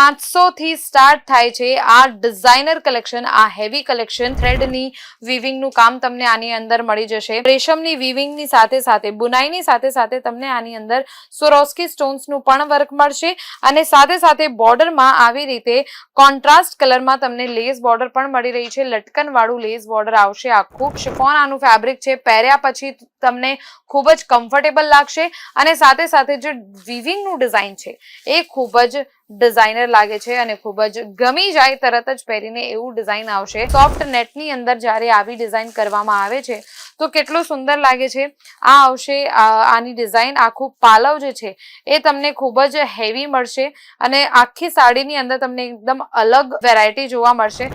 500 થી સ્ટાર્ટ થાય છે આ ડિઝાઇનર કલેક્શન, આ હેવી કલેક્શન. થ્રેડની વીવિંગનું કામ તમને આની અંદર મળી જશે. રેશમની વીવિંગની સાથે સાથે બુનાઈની સાથે સાથે તમને આની અંદર સ્વરોસ્કી સ્ટોન્સનું પણ વર્ક મળશે અને સાથે સાથે બોર્ડરમાં આવી રીતે કોન્ટ્રાસ્ટ કલરમાં તમને લેસ બોર્ડર પણ મળી રહી છે. લટકન વાળું લેસ બોર્ડર આવશે. આખું શિફોન આનું ફેબ્રિક છે. પહેર્યા પછી તમને ખૂબ જ કમ્ફર્ટેબલ લાગશે અને સાથે સાથે જે વીવિંગનું ડિઝાઇન છે એ ખૂબ જ ડિઝાઇનર લાગે છે અને ખૂબ જ ગમી જાય તરત જ પહેરીને એવું ડિઝાઇન આવશે. સોફ્ટ નેટની અંદર જ્યારે આવી ડિઝાઇન કરવામાં આવે છે તો કેટલું સુંદર લાગે છે. આ આવશે આની ડિઝાઇન. આખું પાલવ જે છે એ તમને ખૂબ જ હેવી મળશે અને આખી સાડીની અંદર તમને એકદમ અલગ વેરાયટી જોવા મળશે.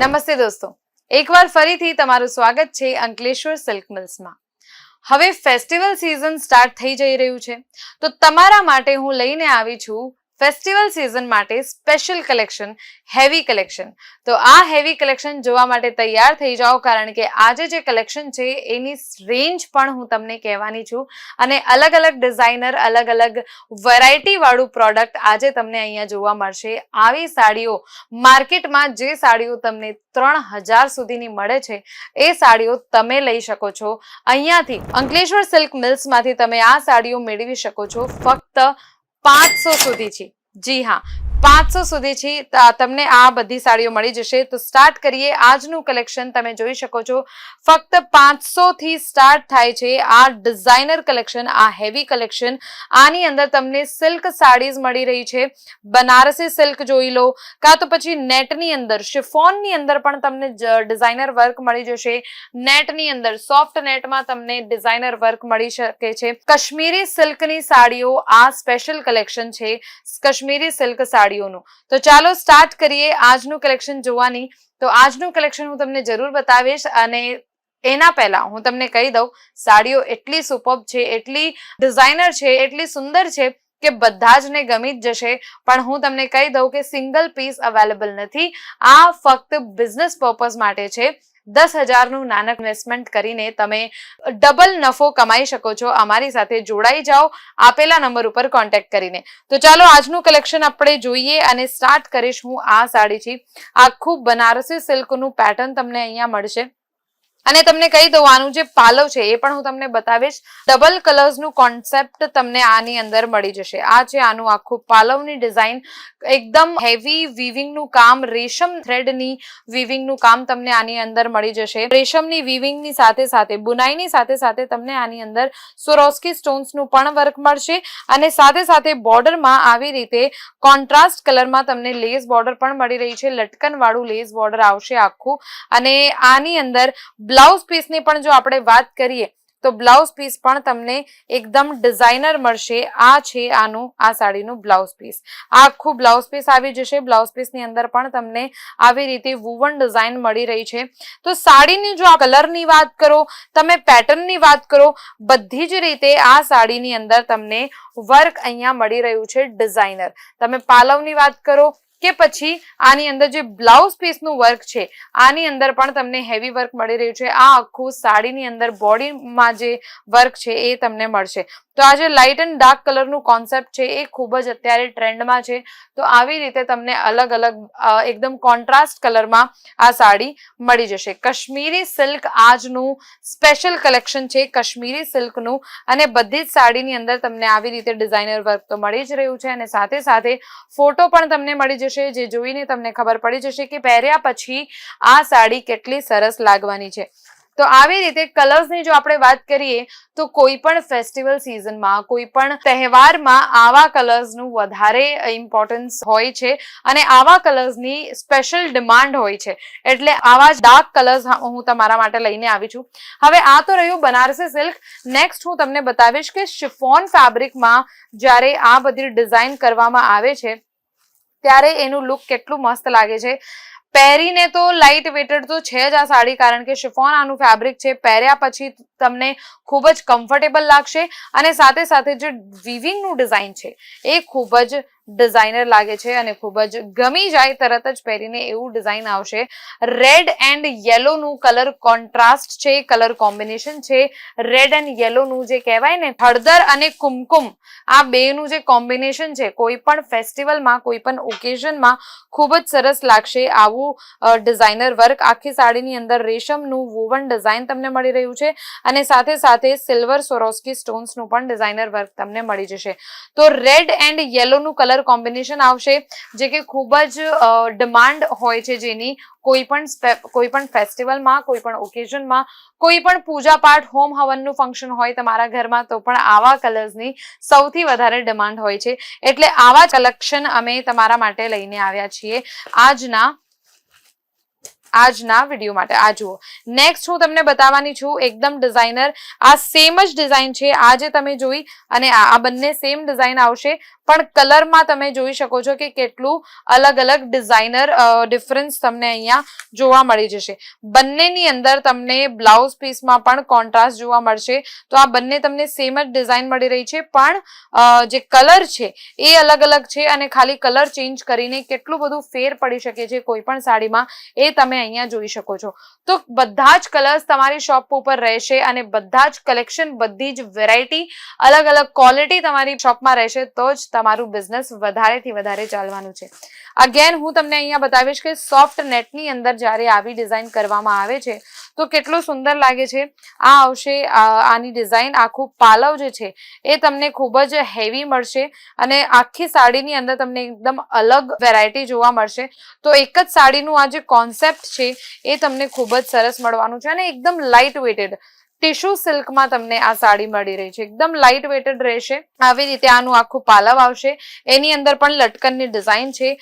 નમસ્તે દોસ્તો, એકવાર ફરીથી તમારું સ્વાગત છે અંકલેશ્વર સિલ્ક મિલ્સમાં. હવે ફેસ્ટિવલ સિઝન સ્ટાર્ટ થઈ જઈ રહ્યું છે તો તમારા માટે હું લઈને આવી છું ફેસ્ટિવલ સિઝન માટે સ્પેશિયલ કલેક્શન, હેવી કલેક્શન. તો આ હેવી કલેક્શન જોવા માટે તૈયાર થઈ જાઓ, કારણ કે આજે જે કલેક્શન છે એની રેન્જ પણ હું તમને કહેવાની છું અને અલગ અલગ ડિઝાઇનર, અલગ અલગ વેરાયટી વાળું પ્રોડક્ટ આજે તમને અહીંયા જોવા મળશે. આવી સાડીઓ માર્કેટમાં જે સાડીઓ તમને 3000 સુધીની મળે છે એ સાડીઓ તમે લઈ શકો છો અહીંયાથી. અંકલેશ્વર સિલ્ક મિલ્સમાંથી તમે આ સાડીઓ મેળવી શકો છો ફક્ત 500 સુધીથી. જી હા, 500 સુધીથી તમને આ બધી સાડીઓ મળી જશે. તો સ્ટાર્ટ કરીએ આજનું કલેક્શન. તમે જોઈ શકો છો ફક્ત 500 થી સ્ટાર્ટ થાય છે આ ડિઝાઇનર કલેક્શન, આ હેવી કલેક્શન. આની અંદર તમને સિલ્ક સાડીઝ મળી રહી છે. બનારસી સિલ્ક જોઈ લો, કાં તો પછી નેટની અંદર, શિફોનની અંદર પણ તમને ડિઝાઇનર વર્ક મળી જશે. નેટની અંદર સોફ્ટ નેટમાં તમને ડિઝાઇનર વર્ક મળી શકે છે. કાશ્મીરી સિલ્કની સાડીઓ આ સ્પેશિયલ કલેક્શન છે, કાશ્મીરી સિલ્ક સાડીઓનું. તો ચાલો સ્ટાર્ટ કરીએ આજનું કલેક્શન જોવાની. તો આજનું કલેક્શન હું તમને જરૂર બતાવીશ અને એના પહેલા હું તમને કહી દઉં, સાડીઓ એટલી સુપર્બ છે, એટલી ડિઝાઇનર છે, એટલી સુંદર છે કે બધા જ ને ગમી જ જશે. પણ હું તમને કહી દઉં કે સિંગલ પીસ અવેલેબલ નથી. આ ફક્ત બિઝનેસ પર્પઝ માટે છે. 10,000 નું નાનક ઇન્વેસ્ટમેન્ટ કરીને તમે ડબલ નફો કમાઈ શકો છો. અમારી સાથે જોડાઈ જાઓ આપેલા નંબર ઉપર કોન્ટેક્ટ કરીને. તો ચાલો આજનું કલેક્શન આપણે જોઈએ અને સ્ટાર્ટ કરીશ હું આ સાડીથી. આખું બનારસી સિલ્કનું પેટર્ન તમને અહીંયા મળશે અને તમને કહી દઉં આનું જે પાલવ છે એ પણ હું તમને બતાવીશ. ડબલ કલર્સનું કોન્સેપ્ટ તમને આની અંદર મળી જશે. આ છે આનું આખું પાલવની ડિઝાઇન. એકદમ હેવી વીવિંગનું કામ, રેશમ થ્રેડની વીવિંગનું કામ તમને આની અંદર મળી જશે. રેશમની વીવિંગની સાથે સાથે બુનાઈની સાથે સાથે તમને આની અંદર સ્વરોસ્કી સ્ટોન્સનું પણ વર્ક મળશે અને સાથે સાથે બોર્ડરમાં આવી રીતે કોન્ટ્રાસ્ટ કલરમાં તમને લેસ બોર્ડર પણ મળી રહી છે. લટકન વાળું લેસ બોર્ડર આવશે આખું અને આની અંદર બ્લાઉઝ પીસની પણ જો આપણે વાત કરીએ તો બ્લાઉઝ પીસ પણ તમને એકદમ ડિઝાઇનર મળશે. આ છે આનું, આ સાડીનું બ્લાઉઝ પીસ. આખું બ્લાઉઝ પીસ આવી જશે. બ્લાઉઝ પીસની અંદર પણ તમને આવી રીતે વુવન ડિઝાઇન મળી રહી છે. તો સાડીની જો કલરની વાત કરો, તમે પેટર્નની વાત કરો, બધી જ રીતે આ સાડીની અંદર તમને વર્ક અહીંયા મળી રહ્યું છે ડિઝાઇનર. તમે પાલવની વાત કરો કે પછી આની અંદર જે બ્લાઉઝ પીસનું વર્ક છે આની અંદર પણ તમને હેવી વર્ક મળી રહ્યું છે. આ આખું સાડીની અંદર બોડીમાં જે વર્ક છે એ તમને મળશે. તો આ જે લાઇટ એન્ડ ડાર્ક કલરનું કોન્સેપ્ટ છે એ ખૂબ જ અત્યારે ટ્રેન્ડમાં છે. તો આવી રીતે તમને અલગ અલગ એકદમ કોન્ટ્રાસ્ટ કલરમાં આ સાડી મળી જશે. કાશ્મીરી સિલ્ક આજનું સ્પેશિયલ કલેક્શન છે, કાશ્મીરી સિલ્કનું. અને બધી જ સાડીની અંદર તમને આવી રીતે ડિઝાઇનર વર્ક તો મળી જ રહ્યું છે અને સાથે સાથે ફોટો પણ તમને મળી જશે, જે જોઈને તમને ખબર પડી જશે કે પહેર્યા પછી આ સાડી કેટલી સરસ લાગવાની છે. તો આવી રીતે કલર્સની જો આપણે વાત કરીએ તો કોઈ પણ ફેસ્ટિવલ સિઝનમાં, કોઈ પણ તહેવારમાં આવા કલર્સનું વધારે ઇમ્પોર્ટન્સ હોય છે અને આવા કલર્સની સ્પેશિયલ ડિમાન્ડ હોય છે. એટલે આવા જ ડાર્ક કલર્સ હું તમારા માટે લઈને આવી છું. હવે આ તો રહ્યું બનારસી સિલ્ક. નેક્સ્ટ હું તમને બતાવીશ કે શિફોન ફેબ્રિકમાં જ્યારે આ બધી ડિઝાઇન કરવામાં આવે છે ત્યારે એનું લુક કેટલું મસ્ત લાગે છે. પહેરીને તો લાઇટ વેટેડ તો છે જ આ સાડી, કારણ કે શિફોન આનું ફેબ્રિક છે, પહેર્યા પછી તમને ખૂબ જ કમ્ફર્ટેબલ લાગશે અને સાથે સાથે જે વીવિંગ નું ડિઝાઇન છે એ ખૂબ જ ડિઝાઇનર લાગે છે અને ખૂબ જ ગમી જાય તરત જ પહેરીને એવું ડિઝાઇન આવશે. રેડ એન્ડ યેલો નું કલર કોન્ટ્રાસ્ટ છે, કલર કોમ્બિનેશન છે. રેડ એન્ડ યેલો નું જે કહેવાય ને હળદર અને કુમકુમ, આ બે નું જે કોમ્બિનેશન છે કોઈ પણ ફેસ્ટિવલમાં, કોઈ પણ ઓકેઝનમાં ખૂબ જ સરસ લાગશે. આવું ડિઝાઇનર વર્ક આખી સાડીની અંદર રેશમનું વોવન ડિઝાઇન તમને મળી રહ્યું છે અને સાથે સાથે સિલ્વર સ્વરોસ્કી સ્ટોન્સ નું પણ ડિઝાઇનર વર્ક તમને મળી જશે. તો રેડ એન્ડ યેલો નું કલર કોમ્બિનેશન આવશે જે કે ખૂબ જ ડિમાન્ડ હોય છે, જેની કોઈ પણ ફેસ્ટિવલમાં, કોઈ પણ ઓકેઝનમાં, કોઈ પણ પૂજા પાઠ, હોમ હવનનું ફંક્શન હોય તમારા ઘરમાં તો પણ આવા કલર્સની સૌથી વધારે ડિમાન્ડ હોય છે. એટલે આવા કલેક્શન અમે તમારા માટે લઈને આવ્યા છીએ આજના વિડીયો માટે. આ જુઓ, નેક્સ્ટ હું તમને બતાવવાની છું એકદમ ડિઝાઇનર, આ સેમ જ ડિઝાઇન છે આ જે તમે જોઈ, અને આ બંને સેમ ડિઝાઇન આવશે પણ કલરમાં તમે જોઈ શકો છો કે કેટલું અલગ અલગ ડિઝાઇનર ડિફરન્સ તમને અહીંયા જોવા મળી જશે. બંનેની અંદર તમને બ્લાઉઝ પીસમાં પણ કોન્ટ્રાસ્ટ જોવા મળશે. તો આ બંને તમને સેમ જ ડિઝાઇન મળી રહી છે પણ જે કલર છે એ અલગ અલગ છે અને ખાલી કલર ચેન્જ કરીને કેટલું બધું ફેર પડી શકે છે કોઈ પણ સાડીમાં એ તમે અહીંયા જોઈ શકો છો. તો બધા જ કલર્સ તમારી શોપ ઉપર રહેશે અને બધા જ કલેક્શન, બધી જ વેરાયટી, અલગ અલગ ક્વોલિટી તમારી શોપમાં રહેશે તો જ તમારું બિઝનેસ વધારેથી વધારે ચાલવાનું છે. અગેન હું તમને અહીંયા બતાવીશ કે સોફ્ટ નેટની અંદર જ્યારે આવી ડિઝાઇન કરવામાં આવે છે તો કેટલું સુંદર લાગે છે. આ આવશે આની ડિઝાઇન, આખું પાલવ જે છે એ તમને ખૂબ જ હેવી મળશે અને આખી સાડીની અંદર તમને એકદમ અલગ વેરાયટી જોવા મળશે. તો એક જ સાડીનું આ જે કોન્સેપ્ટ છે એ તમને ખૂબ જ સરસ મળવાનું છે અને એકદમ લાઇટ વેટેડ ટિશ્યુ સિલ્કમાં તમને આ સાડી મળી રહી છે, એકદમ લાઇટ વેટેડ રહેશે. આવી રીતે આનું આખું પાલવ આવશે, એની અંદર પણ લટકનની ડિઝાઇન છે.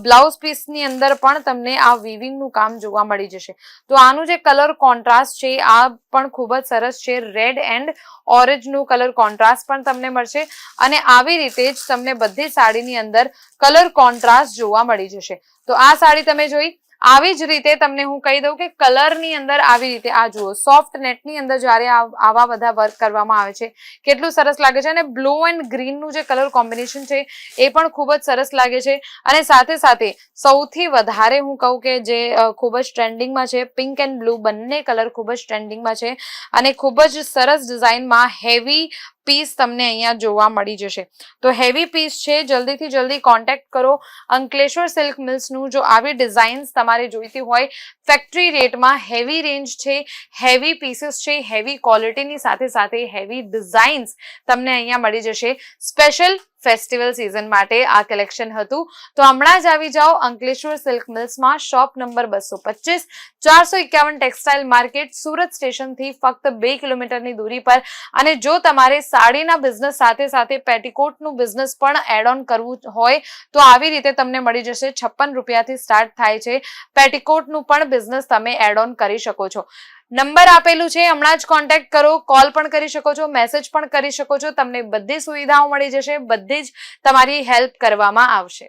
બ્લાઉઝ પીસની અંદર પણ તમને આ વીવિંગનું કામ જોવા મળી જશે. તો આનું જે કલર કોન્ટ્રાસ્ટ છે આ પણ ખૂબ જ સરસ છે. રેડ એન્ડ ઓરેન્જનું કલર કોન્ટ્રાસ્ટ પણ તમને મળશે અને આવી રીતે જ તમને બધી સાડીની અંદર કલર કોન્ટ્રાસ્ટ જોવા મળી જશે. તો આ સાડી તમે જોઈ, આવી જ રીતે તમને હું કહી દઉં કે કલરની અંદર આવી રીતે આ જુઓ, સોફ્ટ નેટની અંદર જ્યારે આવા બધા વર્ક કરવામાં આવે છે કેટલું સરસ લાગે છે અને બ્લુ એન્ડ ગ્રીનનું જે કલર કોમ્બિનેશન છે એ પણ ખૂબ જ સરસ લાગે છે. અને સાથે સાથે સૌથી વધારે હું કહું કે જે ખૂબ જ ટ્રેન્ડિંગમાં છે, પિંક એન્ડ બ્લુ બંને કલર ખૂબ જ ટ્રેન્ડિંગમાં છે અને ખૂબ જ સરસ ડિઝાઇનમાં હેવી પીસ તમને અહીંયા જોવા મળી જશે. તો હેવી પીસ છે, જલ્દીથી જલ્દી કોન્ટેક્ટ કરો અંકલેશ્વર સિલ્ક મિલ્સનું. જો આવી ડિઝાઇન્સ તમારે જોઈતી હોય ફેક્ટરી રેટમાં, હેવી રેન્જ છે, હેવી પીસીસ છે, હેવી ક્વોલિટીની સાથે સાથે હેવી ડિઝાઇન્સ તમને અહીંયા મળી જશે. સ્પેશિયલ ફેસ્ટિવલ સિઝન માટે આ કલેક્શન હતું. તો હમણાં જ આવી જાઓ અંકલેશ્વર સિલ્ક મિલ્સમાં, shop number 225, 451 textile market, Surat સ્ટેશનથી ફક્ત 2 કિલોમીટરની દૂરી પર. અને જો તમારે સાડીના બિઝનેસ સાથે સાથે પેટીકોટનું બિઝનેસ પણ એડ ઓન કરવું હોય તો આવી રીતે તમને મળી જશે. 56 રૂપિયાથી સ્ટાર્ટ થાય છે. પેટીકોટનું પણ બિઝનેસ તમે એડ ઓન કરી શકો છો. નંબર આપેલું છે, હમણાં જ કોન્ટેક્ટ કરો. કોલ પણ કરી શકો છો, મેસેજ પણ કરી શકો છો. તમને બધી સુવિધાઓ મળી જશે, બધી જ તમારી હેલ્પ કરવામાં આવશે.